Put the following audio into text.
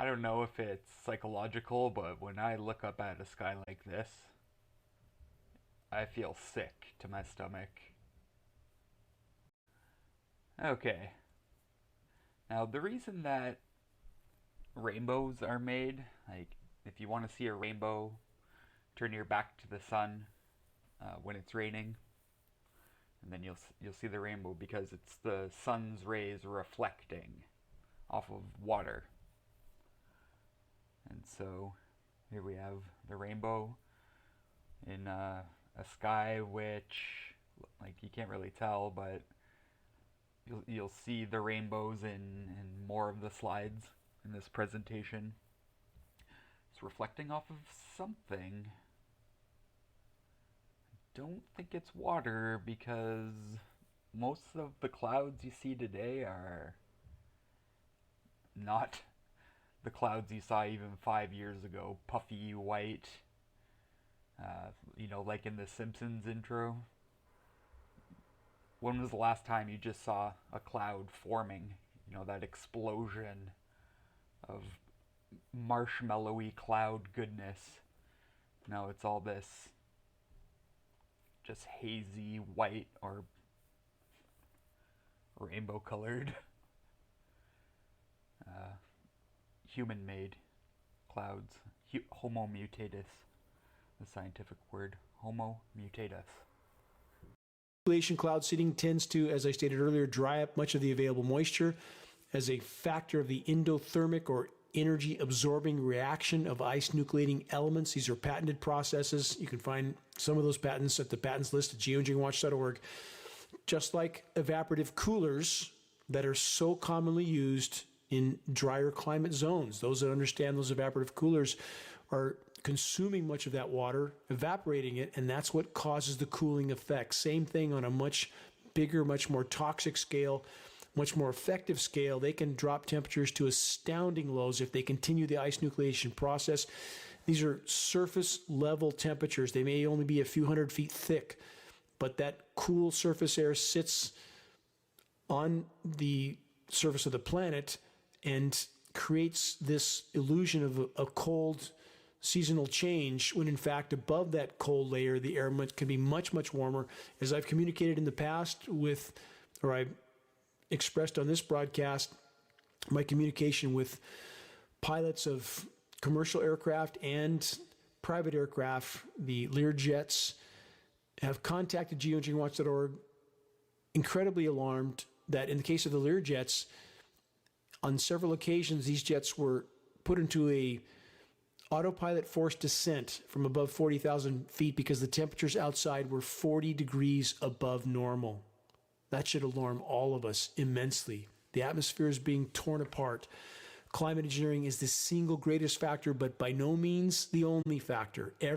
I don't know if it's psychological, but when I look up at a sky like this, I feel sick to my stomach. Okay, now the reason that rainbows are made, like if you want to see a rainbow, turn your back to the sun when it's raining, and then you'll see the rainbow because it's the sun's rays reflecting off of water. And so here we have the rainbow in a sky which, like, you can't really tell, but you'll see the rainbows in more of the slides in this presentation. It's reflecting off of something. I don't think it's water because most of the clouds you see today are not the clouds you saw even 5 years ago. Puffy white, like in the Simpsons intro. When was the last time you just saw a cloud forming? That explosion of marshmallowy cloud goodness. Now it's all this just hazy white or rainbow colored human-made clouds. Homo mutatus, the scientific word. Homo mutatus. Circulation cloud seeding tends to, as I stated earlier, dry up much of the available moisture as a factor of the endothermic or energy absorbing reaction of ice nucleating elements. These are patented processes. You can find some of those patents at the patents list at geoengineeringwatch.org. Just like evaporative coolers that are so commonly used in drier climate zones. Those that understand those evaporative coolers are consuming much of that water, evaporating it, and that's what causes the cooling effect. Same thing on a much bigger, much more toxic scale, much more effective scale. They can drop temperatures to astounding lows if they continue the ice nucleation process. These are surface level temperatures. They may only be a few hundred feet thick, but that cool surface air sits on the surface of the planet and creates this illusion of a cold seasonal change, when in fact above that cold layer the air can be much, much warmer. As I've communicated in the past I expressed on this broadcast, my communication with pilots of commercial aircraft and private aircraft, the Learjets, have contacted geoengineeringwatch.org, incredibly alarmed that in the case of the Learjets, on several occasions these jets were put into a autopilot forced descent from above 40,000 feet because the temperatures outside were 40 degrees above normal. That should alarm all of us immensely. The atmosphere is being torn apart. Climate engineering is the single greatest factor, but by no means the only factor.